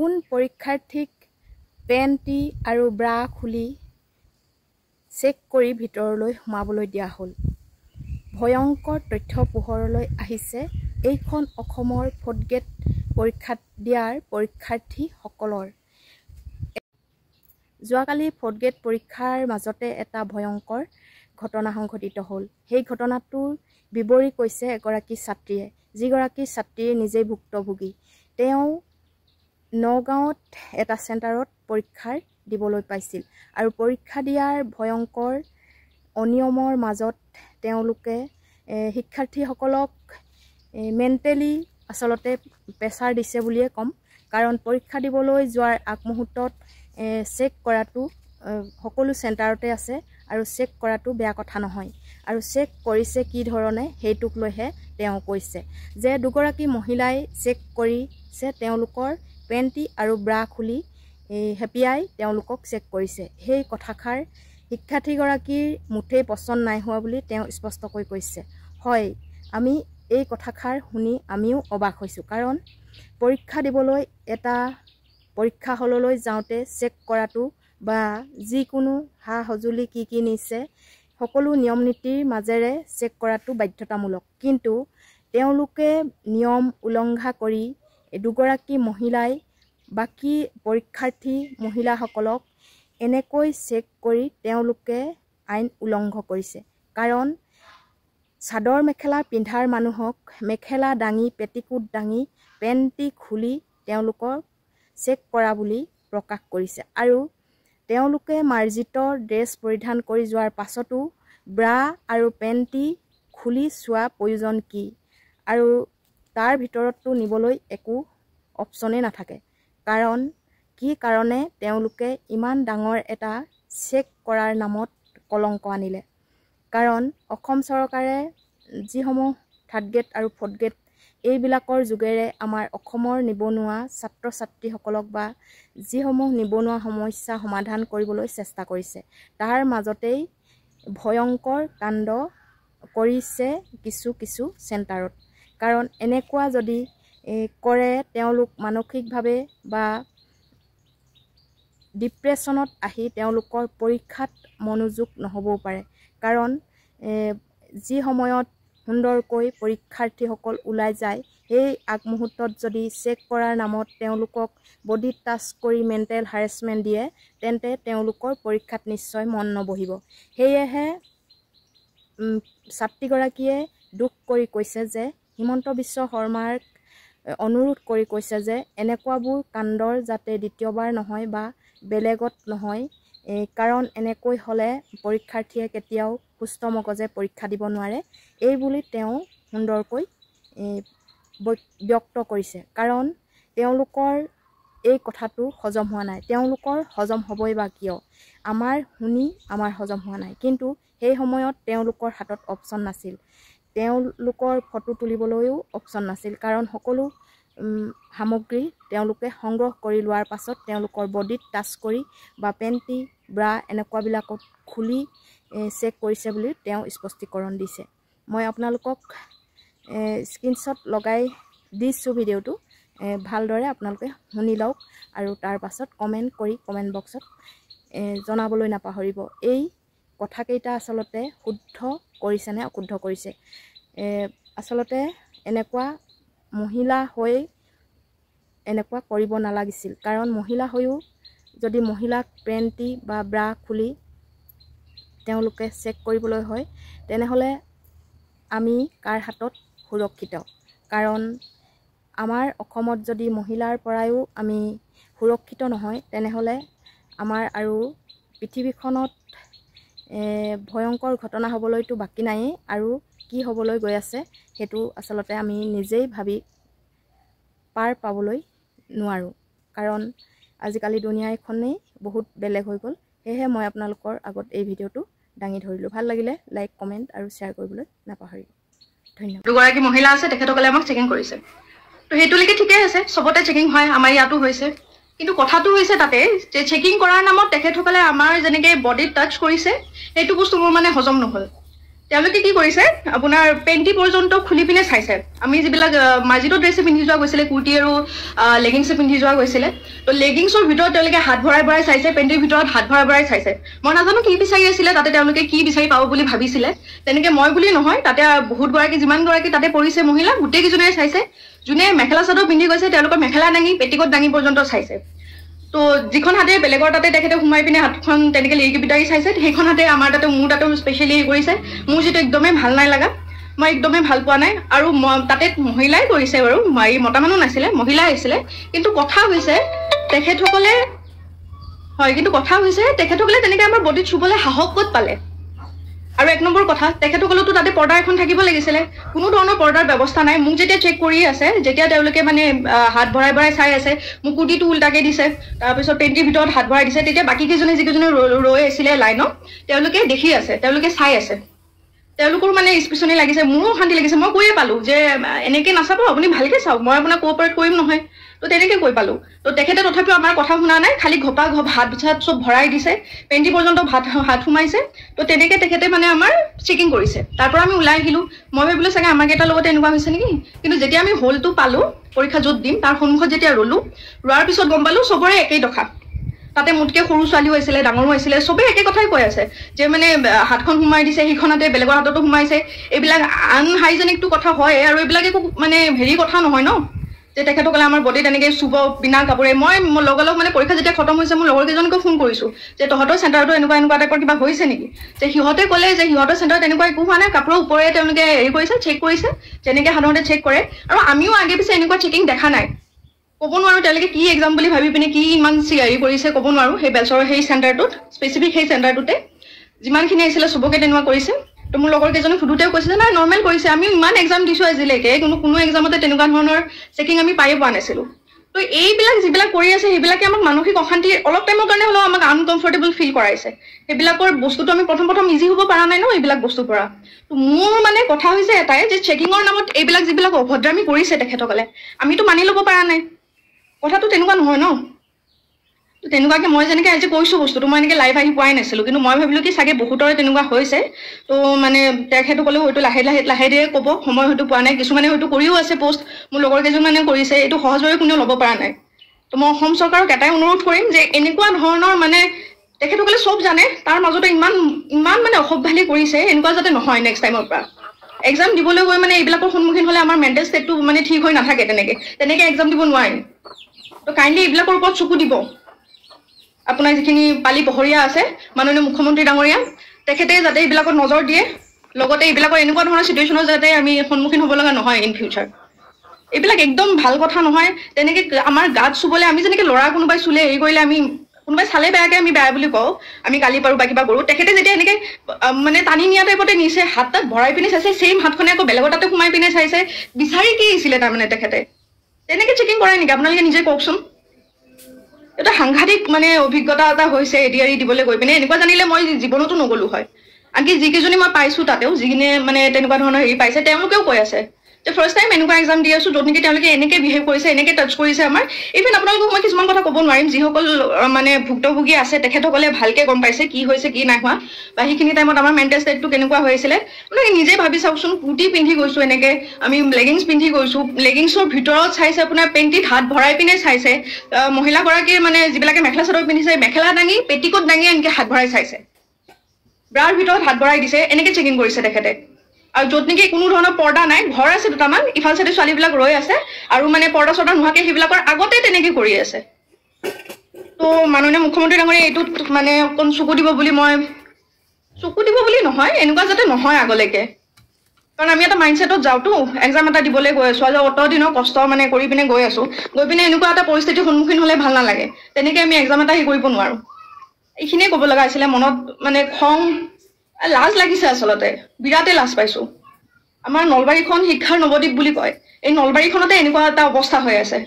কোন পৰীক্ষাৰ্থীক পেণ্টি আৰু ব্ৰা খুলি চেক কৰি ভিতৰলৈ সোমাবলৈ দিয়া হ'ল। ভয়ংকৰ তথ্য পোহৰলৈ আহিছে এইখন অসমৰ 4th গ্ৰেড পৰীক্ষাত দিয়াৰ পৰীক্ষাৰ্থীসকলৰ। যোৱাকালি 4th গ্ৰেড পৰীক্ষাৰ মাজতে এটা ভয়ংকৰ ঘটনা সংঘটিত হ'ল। সেই ঘটনাটোৰ বিৱৰি কৈছে এগৰাকী ছাত্ৰীয়ে, যিগৰাকী ছাত্ৰী নিজেই ভুক্তভোগী। তেওঁ নগাঁৱত এটা চেণ্টাৰত পৰীক্ষাৰ দিবলৈ পাইছিল আৰু পৰীক্ষা দিয়াৰ ভয়ংকৰ অনিয়মৰ মাজত তেওঁলোকে শিক্ষাৰ্থীসকলক মেণ্টেলি আচলতে প্ৰেছাৰ দিছে বুলিয়ে ক'ম। কাৰণ পৰীক্ষা দিবলৈ যোৱাৰ আগমুহূৰ্তত চেক কৰাটো সকলো চেণ্টাৰতে আছে আৰু চেক কৰাটো বেয়া কথা নহয়। আৰু চেক কৰিছে কি ধৰণে সেইটোক লৈহে তেওঁ কৈছে যে দুগৰাকী মহিলাই চেক কৰিছে, তেওঁলোকৰ পেণ্টি আৰু ব্ৰা খুলি হেপিয়াই তেওঁলোকক চেক কৰিছে। সেই কথাষাৰ শিক্ষাৰ্থীগৰাকীৰ মুঠেই পচন্দ নাই হোৱা বুলি তেওঁ স্পষ্টকৈ কৈছে। হয়, আমি এই কথাষাৰ শুনি আমিও অবাক হৈছোঁ। কাৰণ পৰীক্ষা দিবলৈ এটা পৰীক্ষা হললৈ যাওঁতে চেক কৰাটো বা যিকোনো সা সঁজুলি কি নিছে সকলো নিয়ম নীতিৰ মাজেৰে চেক কৰাটো বাধ্যতামূলক। কিন্তু তেওঁলোকে নিয়ম উলংঘা কৰি দুগৰাকী মহিলাই বাকী পৰীক্ষাৰ্থী মহিলাসকলক এনেকৈ চেক কৰি তেওঁলোকে আইন উলংঘ কৰিছে। কাৰণ চাদৰ মেখেলা পিন্ধাৰ মানুহক মেখেলা দাঙি পেটিকোট দাঙি পেণ্টি খুলি তেওঁলোকক চেক কৰা বুলি প্ৰকাশ কৰিছে। আৰু তেওঁলোকে মাৰ্জিত ড্ৰেছ পৰিধান কৰি যোৱাৰ পাছতো ব্ৰা আৰু পেণ্টি খুলি চোৱা প্ৰয়োজন কি? আৰু তাৰ ভিতৰততো নিবলৈ একো অপশ্যনেই নাথাকে। কাৰণ কি কাৰণে তেওঁলোকে ইমান ডাঙৰ এটা চেক কৰাৰ নামত কলংক আনিলে? কাৰণ অসম চৰকাৰে যিসমূহ 3rd গ্ৰেড আৰু 4th গ্ৰেড এইবিলাকৰ যোগেৰে আমাৰ অসমৰ নিবনুৱা ছাত্ৰ ছাত্ৰীসকলক বা যিসমূহ নিবনুৱা সমস্যা সমাধান কৰিবলৈ চেষ্টা কৰিছে, তাৰ মাজতেই ভয়ংকৰ কাণ্ড কৰিছে কিছু চেণ্টাৰত। কাৰণ এনেকুৱা যদি কৰে তেওঁলোক মানসিকভাৱে বা ডিপ্ৰেশ্যনত আহি তেওঁলোকৰ পৰীক্ষাত মনোযোগ নহ'বও পাৰে। কাৰণ যি সময়ত সুন্দৰকৈ পৰীক্ষাৰ্থীসকল ওলাই যায় সেই আগমুহূৰ্তত যদি চেক কৰাৰ নামত তেওঁলোকক বডি টাচ কৰি মেণ্টেল হাৰেছমেণ্ট দিয়ে তেন্তে তেওঁলোকৰ পৰীক্ষাত নিশ্চয় মন নবহিব। সেয়েহে ছাত্ৰীগৰাকীয়ে দুখ কৰি কৈছে যে হিমন্ত বিশ্ব শৰ্মাক অনুৰোধ কৰি কৈছে যে এনেকুৱাবোৰ কাণ্ডৰ যাতে দ্বিতীয়বাৰ নহয় বা বেলেগত নহয়। কাৰণ এনেকৈ হ'লে পৰীক্ষাৰ্থীয়ে কেতিয়াও সুস্থ মগজে পৰীক্ষা দিব নোৱাৰে, এই বুলি তেওঁ সুন্দৰকৈ ব্যক্ত কৰিছে। কাৰণ তেওঁলোকৰ এই কথাটো হজম হোৱা নাই। তেওঁলোকৰ হজম হ'বই বা কিয়? আমাৰ শুনি আমাৰ হজম হোৱা নাই। কিন্তু সেই সময়ত তেওঁলোকৰ হাতত অপশ্যন নাছিল, তেওঁলোকৰ ফটো তুলিবলৈও অপশ্যন নাছিল। কাৰণ সকলো সামগ্ৰী তেওঁলোকে সংগ্ৰহ কৰি লোৱাৰ পাছত তেওঁলোকৰ বডিত টাচ কৰি বা পেণ্টি ব্ৰা এনেকুৱাবিলাকত খুলি চেক কৰিছে বুলি তেওঁ স্পষ্টীকৰণ দিছে। মই আপোনালোকক স্ক্ৰীনশ্বট লগাই দিছোঁ ভিডিঅ'টো, ভালদৰে আপোনালোকে শুনি লওক আৰু তাৰ পাছত কমেণ্ট কৰি কমেণ্ট বক্সত জনাবলৈ নাপাহৰিব এই কথাকেইটা আচলতে শুদ্ধ কৰিছে নে অশুদ্ধ কৰিছে। আচলতে এনেকুৱা মহিলা হৈ এনেকুৱা কৰিব নালাগিছিল। কাৰণ মহিলা হৈও যদি মহিলাক পেণ্টি বা ব্ৰা খুলি তেওঁলোকে চেক কৰিবলৈ হয় তেনেহ'লে আমি কাৰ হাতত সুৰক্ষিত? কাৰণ আমাৰ অসমত যদি মহিলাৰ পৰাও আমি সুৰক্ষিত নহয় তেনেহ'লে আমাৰ আৰু পৃথিৱীখনত ভয়ংকৰ ঘটনা হ'বলৈতো বাকী নায়েই। আৰু কি হ'বলৈ গৈ আছে সেইটো আচলতে আমি নিজেই ভাবি পাৰ পাবলৈ নোৱাৰোঁ। কাৰণ আজিকালি দুনিয়াখনেই বহুত বেলেগ হৈ গ'ল। সেয়েহে মই আপোনালোকৰ আগত এই ভিডিঅ'টো দাঙি ধৰিলোঁ। ভাল লাগিলে লাইক কমেণ্ট আৰু শ্বেয়াৰ কৰিবলৈ নাপাহৰিব। ধন্যবাদ। দুগৰাকী মহিলা আছে, তেখেতসকলে আমাক চেকিং কৰিছে। তো সেইটোলৈকে ঠিকেই আছে, চবতে চেকিং হয়, আমাৰ ইয়াতো হৈছে। কিন্তু কথাটো হৈছে তাতে যে চেকিং কৰাৰ নামত তেখেতসকলে আমাৰ যেনেকৈ বডিত টাচ কৰিছে সেইটো বস্তু মোৰ মানে হজম নহ'ল। তেওঁলোকে কি কৰিছে আপোনাৰ পেণ্টি পৰ্যন্ত খুলি পিনে চাইছে আমি যিবিলাক মাজিদৰ ড্ৰেছে পিন্ধি যোৱা গৈছিলে কুৰ্তি আৰু লেগিংছে পিন্ধি যোৱা গৈছিলে তো লেগিংছৰ ভিতৰত তেওঁলোকে হাত ভৰাই ভৰাই চাইছে পেণ্টিৰ ভিতৰত হাত ভৰাই ভৰাই চাইছে মই নাজানো কি বিচাৰি আছিলে তাতে তেওঁলোকে কি বিচাৰি পাব বুলি ভাবিছিলে তেনেকে মই বুলি নহয় তাতে বহুত গৰাকী যিমান গৰাকী তাতে পৰিছে মহিলা গোটেই কিজনে চাইছে যোনে মেখেলা চাদৰ পিন্ধি গৈছে তেওঁলোকৰ মেখেলা দাঙি পেটিকোট দাঙি পৰ্যন্ত চাইছে তো যিখন হাতে বেলেগৰ তাতে তেখেতে সোমাই পিনে হাতখন তেনেকে লিৰিকি বিটাৰি চাইছে সেইখন হাতে আমাৰ তাতে মোৰ তাতে স্পেচিয়েলি কৰিছে মোৰ যেটো একদমেই ভাল নাই লাগা মই একদমেই ভাল পোৱা নাই আৰু তাতে মহিলাই কৰিছে বাৰু মই মতা মানুহ নাছিলে মহিলা আহিছিলে কিন্তু কথা হৈছে তেখেতসকলে হয় কিন্তু কথা হৈছে তেখেতসকলে তেনেকে আমাৰ বডিত চুবলৈ সাহস ক'ত পালে আৰু এক নম্বৰ কথা তেখেতসকলতো তাতে পৰ্দা এখন থাকিব লাগিছিলে কোনো ধৰণৰ পৰ্দাৰ ব্যৱস্থা নাই মোক যেতিয়া চেক কৰি আছে যেতিয়া তেওঁলোকে মানে হাত ভৰাই ভৰাই চাই আছে মোক কুৰ্তিটো উল্টাকে দিছে তাৰপিছত পেণ্টিৰ ভিতৰত হাত ভৰাই দিছে তেতিয়া বাকী কেইজনে যিকেইজনে ৰৈ আছিলে লাইনত তেওঁলোকে দেখি আছে তেওঁলোকে চাই আছে তেওঁলোকৰ মানে স্পেচিয়েলি লাগিছে মোৰো শান্তি লাগিছে মই কৈয়ে পালো যে এনেকে নাচাব আপুনি ভালকে চাওক মই আপোনাক কোঅপাৰেট কৰিম নহয় তো তেনেকে কৈ পালো তো তেখেতে তথাপিও আমাৰ কথা শুনা নাই খালি ঘপা ঘপ হাত বিছাত সব ভৰাই দিছে পেণ্টি পৰ্যন্ত হাত সোমাইছে তো তেনেকে তেখেতে মানে আমাৰ চেকিং কৰিছে তাৰপৰা আমি ওলাই আহিলো মই ভাবিলো চাগে আমাৰ কেইটাৰ লগতে এনেকুৱা হৈছে নেকি কিন্তু যেতিয়া আমি হলটো পালো পৰীক্ষা য'ত দিম তাৰ সন্মুখত যেতিয়া ৰলো ৰোৱাৰ পিছত গম পালো সবৰে একেই দখা তাতে মুটকে সৰু ছোৱালীও আছিলে ডাঙৰো আছিলে সবে একে কথাই কৈ আছে যে মানে হাতখন সোমাই দিছে সেইখনতে বেলেগৰ হাততো সোমাইছে এইবিলাক আনহাইজেনিকটো কথা হয় আৰু এইবিলাক একো মানে হেৰি কথা নহয় ন যে তেখেতসকলে আমাৰ বডিত এনেকে চুব বিনা কাপোৰে মই লগালগ মানে পৰীক্ষা যেতিয়া খতম হৈছে মোৰ লগৰ কেইজনকে ফোন কৰিছো যে তহঁতৰ চেণ্টাৰটো এনেকুৱা টাইপৰ কিবা হৈছে নেকি যে সিহঁতে ক'লে যে সিহঁতৰ চেণ্টাৰত এনেকুৱা একো হোৱা নাই কাপোৰৰ ওপৰে তেওঁলোকে হেৰি কৰিছে চেক কৰিছে যেনেকে সাধাৰণতে চেক কৰে আৰু আমিও আগে পিছে এনেকুৱা চেকিং দেখা নাই ক'ব নোৱাৰো তেওঁলোকে কি এক্সাম বুলি ভাবি পিনে কি ইমান চিয়াৰি কৰিছে ক'ব নোৱাৰো সেই বেলচৰৰ সেই চেণ্টাৰটোত স্পেচিফিক সেই চেণ্টাৰটোতে যিমানখিনি আহিছিলে চবকে তেনেকুৱা কৰিছে তো মোৰ লগৰ কেইজনে সুধোতেও কৈছে যে নাই নৰ্মেল কৰিছে আমি ইমান এক্সাম দিছো আজিলৈকে কোনো এক্সামতে তেনেকুৱা ধৰণৰ চেকিং আমি পায়ে পোৱা নাছিলো তো এইবিলাক যিবিলাক কৰি আছে সেইবিলাকে আমাক মানসিক অশান্তি অলপ টাইমৰ কাৰণে হ'লেও আমাক আনকমফৰ্টেবল ফিল কৰাইছে সেইবিলাকৰ বস্তুটো আমি প্ৰথম ইজি হ'ব পৰা নাই ন এইবিলাক বস্তুৰ পৰা তো মোৰ মানে কথা হৈছে এটাই যে চেকিঙৰ নামত এইবিলাক যিবিলাক অভদ্ৰামি কৰিছে তেখেতসকলে আমিতো মানি ল'ব পৰা নাই কথাটো তেনেকুৱা নহয় ন তো তেনেকুৱাকে মই যেনেকৈ আজি কৈছোঁ বস্তুটো মই এনেকৈ লাইভ আহি পোৱাই নাছিলোঁ কিন্তু মই ভাবিলোঁ কি চাগে বহুতৰে তেনেকুৱা হৈছে তো মানে তেখেতসকলেও হয়তো লাহে ধীৰে ক'ব সময় হয়তো পোৱা নাই কিছুমানে হয়তো কৰিও আছে পোষ্ট মোৰ লগৰ কেইজনমানে কৰিছে এইটো সহজভাৱে কোনেও ল'ব পৰা নাই তো মই অসম চৰকাৰক এটাই অনুৰোধ কৰিম যে এনেকুৱা ধৰণৰ মানে তেখেতসকলে চব জানে তাৰ মাজতে ইমান মানে অসভ্যালি কৰিছে এনেকুৱা যাতে নহয় নেক্সট টাইমৰ পৰা এক্সাম দিবলৈ গৈ মানে এইবিলাকৰ সন্মুখীন হ'লে আমাৰ মেণ্টেল ষ্টেটটো মানে ঠিক হৈ নাথাকে তেনেকৈ এক্সাম দিব নোৱাৰিম তো কাইণ্ডলি এইবিলাকৰ ওপৰত চকু দিব আপোনাৰ যিখিনি পালি পহৰীয়া আছে মাননীয় মুখ্যমন্ত্ৰী ডাঙৰীয়া তেখেতে যাতে এইবিলাকত নজৰ দিয়ে লগতে এইবিলাকৰ এনেকুৱা ধৰণৰ চিটুৱেশ্যনৰ যাতে আমি সন্মুখীন হ'ব লগা নহয় ইন ফিউচাৰ এইবিলাক একদম ভাল কথা নহয় তেনেকৈ আমাৰ গাত চুবলৈ আমি যেনেকৈ ল'ৰা কোনোবাই চুলে হেৰি কৰিলে আমি কোনোবাই চালে বেয়াকৈ আমি বেয়া বুলি কওঁ আমি গালি পাৰোঁ বা কিবা কৰোঁ তেখেতে যেতিয়া এনেকৈ মানে টানি নিয়া টাইপতে নিছে হাত তাত ভৰাই পিনে চাইছে ছেইম হাতখনে আকৌ বেলেগৰ তাতে সোমাই পিনে চাইছে বিচাৰি কি আহিছিলে তাৰমানে তেখেতে তেনেকৈ চেকিং কৰে নেকি আপোনালোকে নিজে কওকচোন এটা সাংঘাতিক মানে অভিজ্ঞতা এটা হৈছে এডিআৰি দিবলৈ গৈ পিনে এনেকুৱা জানিলে মই জীৱনতো নগ'লো হয় আনকি যিকেইজনী মই পাইছোঁ তাতেও যিখিনি মানে তেনেকুৱা ধৰণৰ হেৰি পাইছে তেওঁলোকেও কৈ আছে যে ফাৰ্ষ্ট টাইম এনেকুৱা এক্সাম দি আছোঁ য'ত নেকি তেওঁলোকে এনেকৈ বিহেভ কৰিছে এনেকৈ টাচ কৰিছে আমাৰ ইভেন আপোনালোকক মই কিছুমান কথা ক'ব নোৱাৰিম যিসকল মানে ভুক্তভোগী আছে তেখেতসকলে ভালকৈ গম পাইছে কি হৈছে কি নাই হোৱা বা সেইখিনি টাইমত আমাৰ মেণ্টেল ষ্টেটটো কেনেকুৱা হৈ আছিলে আপোনালোকে নিজে ভাবি চাওকচোন কুৰ্তি পিন্ধি গৈছোঁ এনেকৈ আমি লেগিংছ পিন্ধি গৈছোঁ লেগিংছৰ ভিতৰত চাইছে আপোনাৰ পেণ্টিত হাত ভৰাই পিনে চাইছে মহিলাগৰাকীৰ মানে যিবিলাকে মেখেলা চাদৰ পিন্ধিছে মেখেলা দাঙি পেটিকোট দাঙি এনেকৈ হাত ভৰাই চাইছে ব্ৰাৰ ভিতৰত হাত ভৰাই দিছে এনেকৈ চেকিং কৰিছে তেখেতে আৰু য'ত নেকি কোনো ধৰণৰ পৰ্দা নাই ঘৰ আছে দুটামান ইফাল চাইডে ছোৱালীবিলাক ৰৈ আছে আৰু মানে পৰ্দা চৰ্দা নোহোৱাকৈ সেইবিলাকৰ আগতে তেনেকৈ কৰি আছে তো মাননীয় মুখ্যমন্ত্ৰী ডাঙৰীয়া এইটোত মানে অকণ চকু দিব বুলি নহয় এনেকুৱা যাতে নহয় আগলৈকে কাৰণ আমি এটা মাইণ্ডছেটত যাওঁতো এক্সাম এটা দিবলৈ গৈ আছোঁ আৰু অত দিনৰ কষ্ট মানে কৰি পিনে গৈ আছোঁ গৈ পিনে এনেকুৱা এটা পৰিস্থিতিৰ সন্মুখীন হ'লে ভাল নালাগে তেনেকৈ আমি এক্সাম এটা হেৰি কৰিব নোৱাৰোঁ এইখিনিয়ে ক'ব লগা আছিলে মনত মানে খং লাজ লাগিছে আচলতে বিৰাটেই লাজ পাইছোঁ আমাৰ নলবাৰীখন শিক্ষাৰ নৱদ্বীপ বুলি কয় এই নলবাৰীখনতে এনেকুৱা এটা অৱস্থা হৈ আছে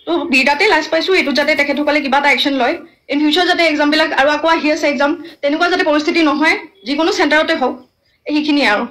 তো বিৰাটেই লাজ পাইছোঁ এইটো যাতে তেখেতসকলে কিবা এটা একশ্যন লয় ইন ফিউচাৰ যাতে এক্সামবিলাক আৰু আকৌ আহি আছে এক্সাম তেনেকুৱা যাতে পৰিস্থিতি নহয় যিকোনো চেণ্টাৰতে হওক সেইখিনিয়ে আৰু